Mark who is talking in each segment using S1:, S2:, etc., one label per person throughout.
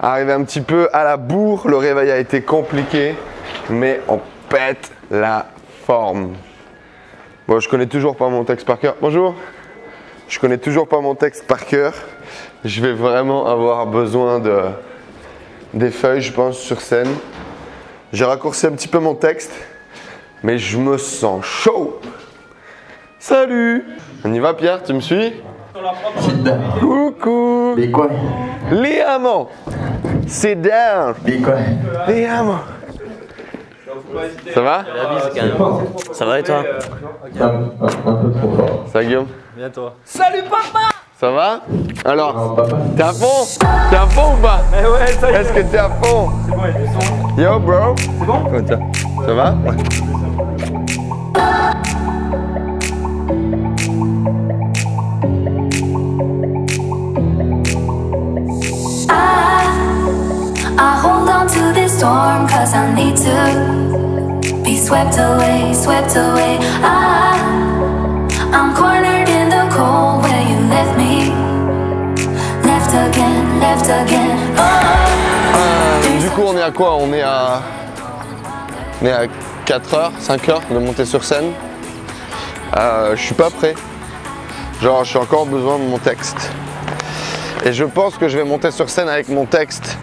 S1: Arrivé un petit peu à la bourre, le réveil a été compliqué, mais on pète la forme. Bon, je connais toujours pas mon texte par cœur. Bonjour. Je connais toujours pas mon texte par cœur. Je vais vraiment avoir besoin des feuilles, je pense, sur scène. J'ai raccourci un petit peu mon texte, mais je me sens chaud. Salut. On y va, Pierre, tu me suis? Coucou.
S2: Mais quoi?
S1: Les amants. Sit down.
S2: Mais quoi?
S1: Les amants. Ça va?
S3: Ça va et toi?
S2: Un peu trop fort.
S1: Ça va, Guillaume?
S3: Bien toi.
S4: Salut papa!
S1: Ça va? Alors,
S2: Non, papa.
S1: t'es à fond? T'es à fond ou pas?
S3: Eh ouais, ça y est.
S1: Est-ce que t'es à fond?
S3: C'est bon, ils sont.
S1: Yo, bro.
S3: C'est bon?
S1: Comment ça? Ça va?
S5: I hold on to this storm cause I need to be swept away, swept away. I'm cornered in the cold where you left me. Left again, left again.
S1: Du coup, on est à quoi? On est à 4 heures, 5 heures de monter sur scène. Je suis pas prêt. Genre, j'ai encore besoin de mon texte. Et je pense que je vais monter sur scène avec mon texte.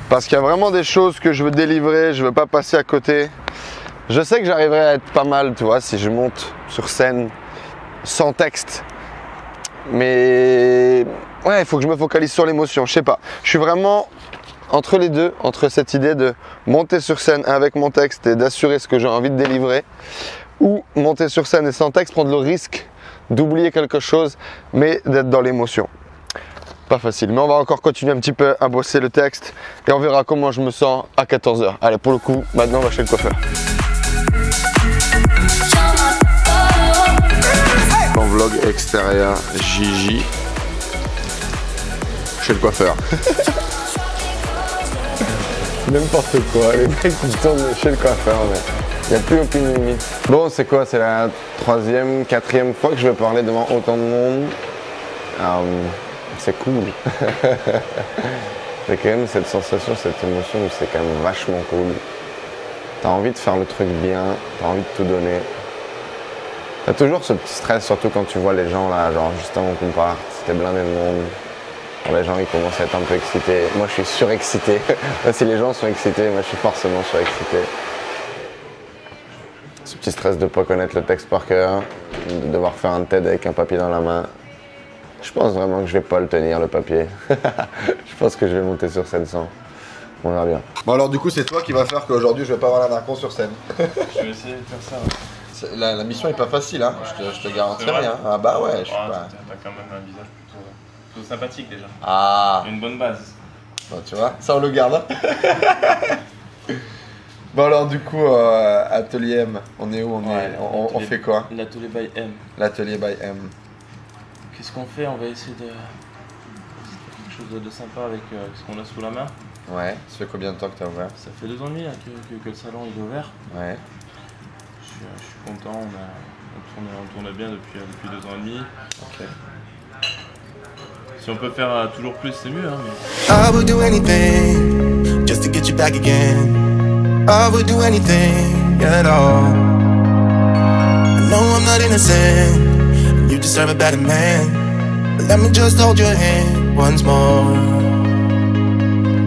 S1: Parce qu'il y a vraiment des choses que je veux délivrer, je veux pas passer à côté. Je sais que j'arriverai à être pas mal, tu vois, si je monte sur scène sans texte. Mais ouais, il faut que je me focalise sur l'émotion, je sais pas. Je suis vraiment entre les deux, entre cette idée de monter sur scène avec mon texte et d'assurer ce que j'ai envie de délivrer, ou monter sur scène et sans texte, prendre le risque d'oublier quelque chose, mais d'être dans l'émotion. Pas facile, mais on va encore continuer un petit peu à bosser le texte et on verra comment je me sens à 14 h. Allez, pour le coup, maintenant on va chez le coiffeur. En vlog extérieur, Gigi, chez le coiffeur. N'importe quoi, les mecs qui tournent chez le coiffeur, mais il n'y a plus aucune limite. Bon, c'est quoi? C'est la 3e, 4e fois que je vais parler devant autant de monde. C'est cool. C'est quand même cette sensation, cette émotion où c'est quand même vachement cool. T'as envie de faire le truc bien, t'as envie de tout donner. T'as toujours ce petit stress, surtout quand tu vois les gens là, genre juste avant qu'on parte, c'était blindé de monde. Les gens ils commencent à être un peu excités. Moi je suis surexcité. Si les gens sont excités, moi je suis forcément surexcité. Ce petit stress de ne pas connaître le texte par cœur, de devoir faire un TED avec un papier dans la main. Je pense vraiment que je vais pas le tenir, le papier. Je pense que je vais monter sur scène sans. On verra bien.
S6: Bon alors du coup c'est toi qui va faire qu'aujourd'hui je vais pas avoir la narcon sur scène.
S3: Je vais essayer de faire ça.
S6: La mission est pas facile hein, je te garantis
S3: C'est vrai
S6: rien. Ah bah ouais, je suis
S3: Ah,
S6: pas...
S3: T'as quand même un visage plutôt sympathique déjà.
S6: Ah
S3: Une bonne base.
S6: bon, tu vois, ça on le garde. Bon alors du coup, Atelier M, on est où? On fait quoi?
S3: L'atelier by M.
S6: L'Atelier by M.
S3: Qu'est-ce qu'on fait? On va essayer de faire quelque chose de sympa avec ce qu'on a sous la main.
S6: Ouais, ça fait combien de temps que t'as ouvert?
S3: Ça fait 2 ans et demi là, que le salon il est ouvert.
S6: Ouais.
S3: Je suis content, on tourne bien depuis 2 ans et demi.
S6: Ok.
S3: Si on peut faire toujours plus, c'est mieux. Hein, mais...
S7: I would do anything just to get you back again. I would do anything at all. I know I'm not innocent. You deserve a better man. But let me just hold your hand once more.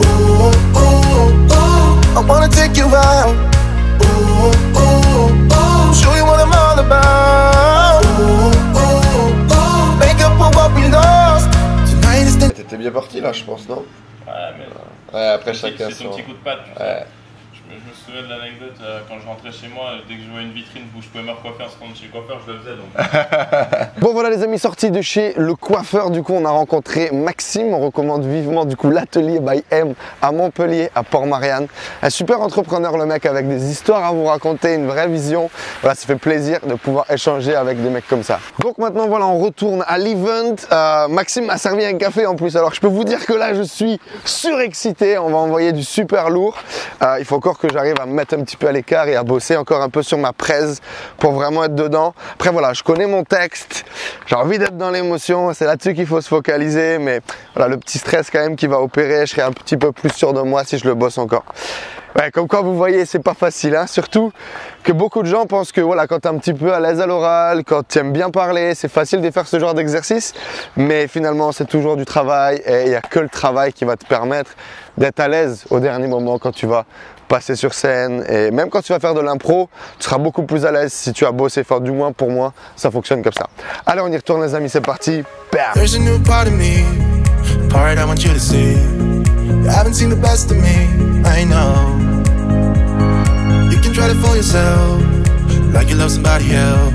S7: Ooh, ooh, ooh, I wanna take you out. Ooh, ooh, ooh, show you what I'm all about. Ooh, ooh, ooh, make up for what we lost. Tonight is the...
S6: T'étais bien parti là je pense, non?
S3: Ouais, mais
S6: Ouais, après
S3: c'est
S6: chacun
S3: son
S6: son...
S3: petit coup de patte. Tu sais.
S6: Ouais.
S3: Je me souviens de l'anecdote quand je rentrais chez moi, dès que je voyais une vitrine où je pouvais me recoiffer en se rendre chez le coiffeur, je le faisais donc.
S1: Bon voilà les amis, sortis de chez le coiffeur, du coup on a rencontré Maxime, on recommande vivement du coup l'Atelier by M à Montpellier, à Port-Marianne. Un super entrepreneur le mec avec des histoires à vous raconter, une vraie vision. Voilà, ça fait plaisir de pouvoir échanger avec des mecs comme ça. Donc maintenant voilà, on retourne à l'event. Maxime m'a servi un café en plus, alors je peux vous dire que là je suis surexcité, on va envoyer du super lourd. Il faut encore que j'arrive à me mettre un petit peu à l'écart et à bosser encore un peu sur ma presse pour vraiment être dedans. Après voilà, je connais mon texte, j'ai envie d'être dans l'émotion, c'est là-dessus qu'il faut se focaliser, mais voilà, le petit stress quand même qui va opérer, je serai un petit peu plus sûr de moi si je le bosse encore. Ouais, comme quoi vous voyez, c'est pas facile, hein. Surtout que beaucoup de gens pensent que voilà, quand tu es un petit peu à l'aise à l'oral, quand tu aimes bien parler, c'est facile de faire ce genre d'exercice, mais finalement c'est toujours du travail et il n'y a que le travail qui va te permettre d'être à l'aise au dernier moment quand tu vas passer sur scène, et même quand tu vas faire de l'impro, tu seras beaucoup plus à l'aise si tu as bossé fort, du moins pour moi, ça fonctionne comme ça. Allez, on y retourne les amis, c'est parti. Bam.
S7: There's a new part of me, a part I want you to see. You haven't seen the best of me, I know. You can try to fool yourself, like you love somebody else,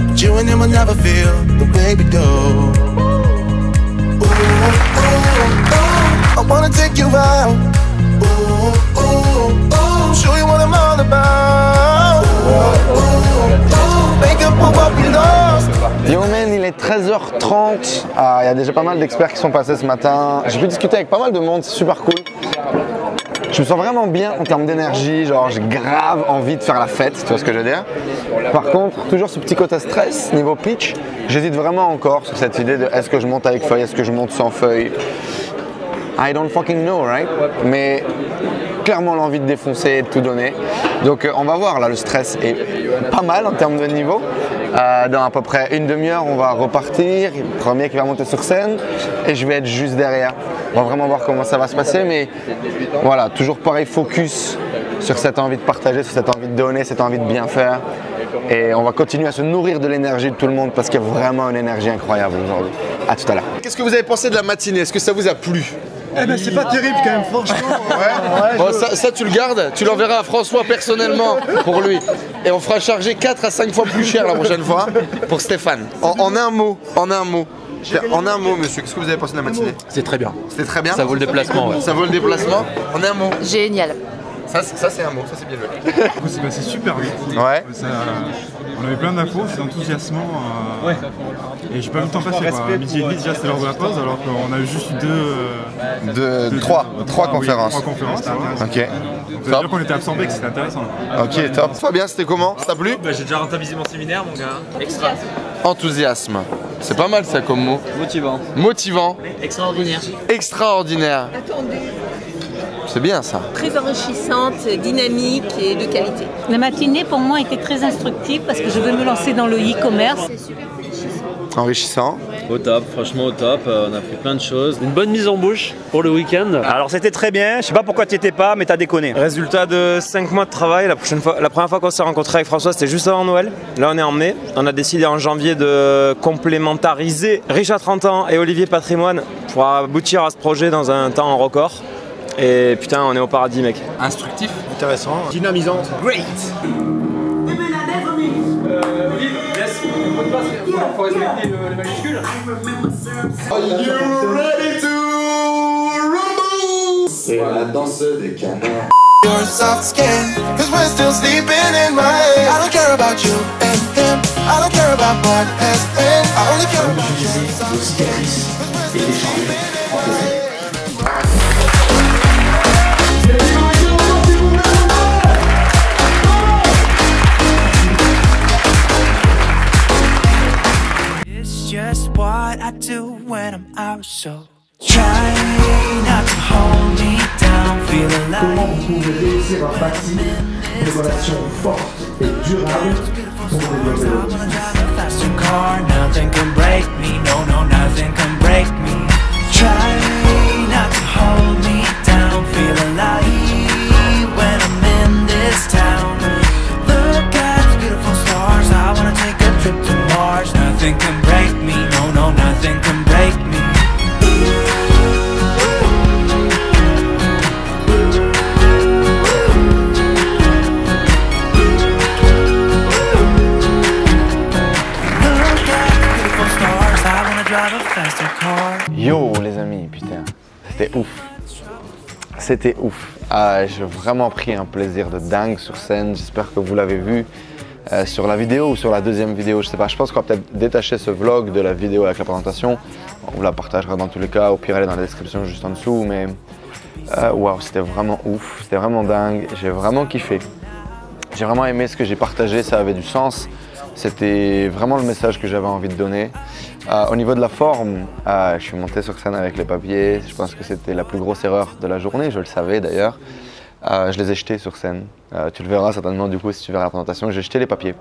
S7: but you and him will never feel the way we do. Ooh, ooh, ooh, I wanna take you out. Ooh, ooh, ooh, show you what I'm all about. Ooh, ooh, ooh, make up for what we lost.
S1: Yo man, il est 13h30, il y a déjà pas mal d'experts qui sont passés ce matin. J'ai pu discuter avec pas mal de monde, c'est super cool. Je me sens vraiment bien en termes d'énergie, genre j'ai grave envie de faire la fête, tu vois ce que je veux dire. Par contre, toujours ce petit côté stress, niveau pitch, j'hésite vraiment encore sur cette idée de est-ce que je monte avec feuille, est-ce que je monte sans feuille. I don't fucking know, right? Mais clairement l'envie de défoncer et de tout donner. Donc on va voir, là le stress est pas mal en termes de niveau. Dans à peu près une demi-heure, on va repartir. Le premier qui va monter sur scène et je vais être juste derrière. On va vraiment voir comment ça va se passer, mais voilà, toujours pareil, focus sur cette envie de partager, sur cette envie de donner, cette envie de bien faire. Et on va continuer à se nourrir de l'énergie de tout le monde parce qu'il y a vraiment une énergie incroyable aujourd'hui. À tout à l'heure. Qu'est-ce que vous avez pensé de la matinée? Est-ce que ça vous a plu?
S4: Eh ben c'est pas terrible quand même, franchement.
S6: Ouais. Bon, ça tu le gardes, tu l'enverras à François personnellement pour lui. Et on fera charger 4 à 5 fois plus cher la prochaine fois pour Stéphane. En un mot, monsieur, qu'est-ce que vous avez pensé de la matinée?
S8: C'est très bien.
S6: C'était très bien.
S8: Ça vaut le déplacement, ouais.
S6: Ça vaut le déplacement. En un mot.
S9: Génial.
S6: Ça c'est un mot, ça c'est bien joué.
S4: C'est passé super vite.
S6: Ouais.
S4: On avait plein d'infos, c'était enthousiasmant. Ouais. Et j'ai pas vu le temps passer quoi. Midi et demi déjà c'était l'heure de la pause alors qu'on a eu juste
S6: trois conférences.
S4: 3 conférences.
S6: Ok.
S4: Ça veut dire qu'on était absorbés, que c'était intéressant.
S6: Ok, top. Fabien, c'était comment? Ça t'a plu?
S8: J'ai déjà rentabilisé mon séminaire, mon gars. Extra.
S6: Enthousiasme. C'est pas mal ça comme mot.
S8: Motivant.
S6: Motivant.
S9: Extraordinaire.
S6: Extraordinaire. C'est bien ça.
S9: Très enrichissante, dynamique et de qualité.
S10: La matinée pour moi était très instructive parce que je veux me lancer dans le e-commerce.
S6: Enrichissant.
S8: Au top, franchement au top, on a fait plein de choses. Une bonne mise en bouche pour le week-end.
S11: Alors c'était très bien, je sais pas pourquoi tu étais pas, mais t'as déconné. Résultat de 5 mois de travail, la première fois qu'on s'est rencontré avec François c'était juste avant Noël. Là on est en mai, on a décidé en janvier de complémentariser Riche à 30 ans et Olivier Patrimoine pour aboutir à ce projet dans un temps record. Et putain on est au paradis mec.
S8: Instructif.
S11: Intéressant.
S8: Dynamisante. Great.
S11: Faut respecter les majuscules.
S7: Are you ready to rumble?
S2: C'est la danse des canards.
S7: Your soft skin, cause we're still sleeping in my head. I don't care about you and him. I don't care about what has been. I only care about you.
S12: It's just what I do when I'm out, so try not to hold me down, feel alive.
S13: Comment pouvez réussir à bâtir des relations fortes et durables pour développer le business?
S12: Nothing can break me, no, no, nothing can break me. Try not to hold me down, feel alive when I'm in this town. Look at the beautiful stars, I wanna take a trip to Mars. Nothing can break me, no, no, nothing can break me.
S1: Yo les amis, putain, c'était ouf. C'était ouf. J'ai vraiment pris un plaisir de dingue sur scène. J'espère que vous l'avez vu sur la vidéo ou sur la deuxième vidéo. Je sais pas, je pense qu'on va peut-être détacher ce vlog de la vidéo avec la présentation. On vous la partagera dans tous les cas. Au pire, elle est dans la description juste en dessous. Mais Waouh, c'était vraiment ouf, c'était vraiment dingue, j'ai vraiment kiffé. J'ai vraiment aimé ce que j'ai partagé, ça avait du sens. C'était vraiment le message que j'avais envie de donner. Au niveau de la forme, je suis monté sur scène avec les papiers. Je pense que c'était la plus grosse erreur de la journée, je le savais d'ailleurs. Je les ai jetés sur scène. Tu le verras certainement du coup si tu verras la présentation. J'ai jeté les papiers.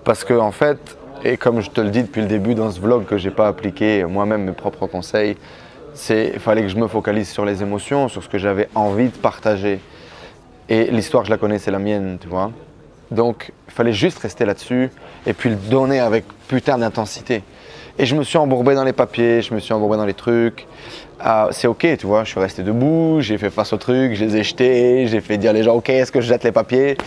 S1: Parce que en fait, et comme je te le dis depuis le début dans ce vlog que j'ai pas appliqué moi-même mes propres conseils, il fallait que je me focalise sur les émotions, sur ce que j'avais envie de partager. Et l'histoire, je la connais, c'est la mienne, tu vois. Donc, il fallait juste rester là-dessus et puis le donner avec putain d'intensité. Et je me suis embourbé dans les papiers, je me suis embourbé dans les trucs. C'est ok, tu vois, je suis resté debout, j'ai fait face aux trucs, je les ai jetés, j'ai fait dire les gens, ok, est-ce que je jette les papiers?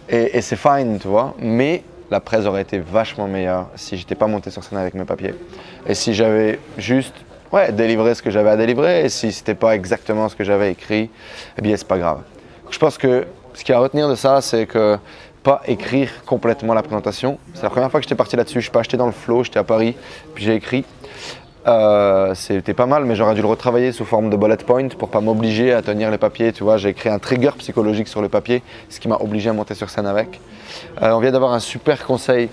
S1: Et c'est fine, tu vois. Mais la presse aurait été vachement meilleure si j'étais pas monté sur scène avec mes papiers. Et si j'avais juste délivré ce que j'avais à délivrer, et si c'était pas exactement ce que j'avais écrit, eh bien, c'est pas grave. Je pense que ce qu'il y a à retenir de ça, c'est que pas écrire complètement la présentation. C'est la première fois que j'étais parti là-dessus. Je suis pas acheté dans le flow, j'étais à Paris, puis j'ai écrit. C'était pas mal, mais j'aurais dû le retravailler sous forme de bullet point pour pas m'obliger à tenir les papiers. Tu vois, j'ai créé un trigger psychologique sur le papier, ce qui m'a obligé à monter sur scène avec. On vient d'avoir un super conseil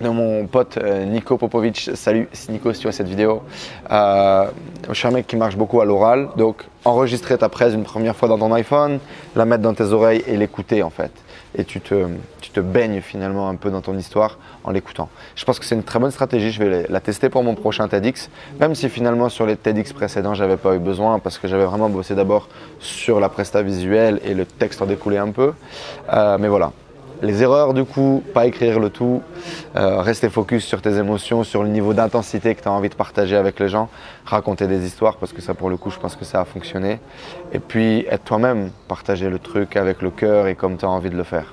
S1: de mon pote Nico Popovic. Salut Nico si tu vois cette vidéo. Je suis un mec qui marche beaucoup à l'oral, donc enregistrer ta presse une première fois dans ton iPhone, la mettre dans tes oreilles et l'écouter en fait. Et tu te baignes finalement un peu dans ton histoire en l'écoutant. Je pense que c'est une très bonne stratégie, je vais la tester pour mon prochain TEDx, même si finalement sur les TEDx précédents j'avais pas eu besoin parce que j'avais vraiment bossé d'abord sur la presta visuelle et le texte en découlait un peu. Mais voilà. Les erreurs du coup, pas écrire le tout, rester focus sur tes émotions, sur le niveau d'intensité que tu as envie de partager avec les gens, raconter des histoires parce que ça pour le coup je pense que ça a fonctionné. Et puis être toi-même, partager le truc avec le cœur et comme tu as envie de le faire.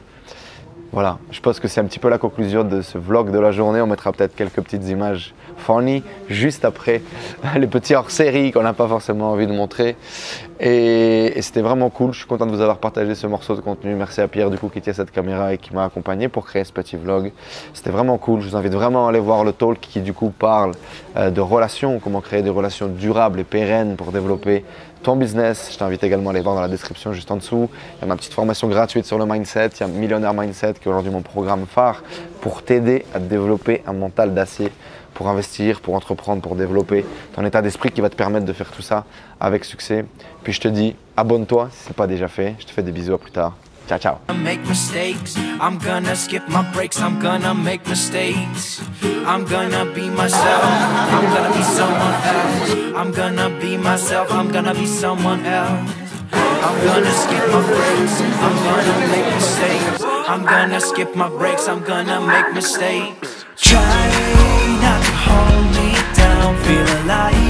S1: Voilà, je pense que c'est un petit peu la conclusion de ce vlog de la journée. On mettra peut-être quelques petites images funny juste après les petits hors-série qu'on n'a pas forcément envie de montrer. Et c'était vraiment cool. Je suis content de vous avoir partagé ce morceau de contenu. Merci à Pierre du coup qui tient cette caméra et qui m'a accompagné pour créer ce petit vlog. C'était vraiment cool. Je vous invite vraiment à aller voir le talk qui du coup parle de relations, comment créer des relations durables et pérennes pour développer ton business. Je t'invite également à aller voir dans la description juste en dessous. Il y a ma petite formation gratuite sur le mindset. Il y a Millionnaire Mindset qui est aujourd'hui mon programme phare pour t'aider à développer un mental d'acier pour investir, pour entreprendre, pour développer ton état d'esprit qui va te permettre de faire tout ça avec succès. Puis je te dis, abonne-toi si ce n'est pas déjà fait. Je te fais des bisous, à plus tard. Ciao, ciao.
S12: Make mistakes, I'm gonna skip my breaks, I'm gonna make mistakes. I'm gonna be myself, I'm gonna be someone else. I'm gonna be myself, I'm gonna be someone else. I'm gonna skip my breaks, I'm gonna make mistakes. I'm gonna skip my breaks, I'm gonna make mistakes. Try not to hold me down, feel alive.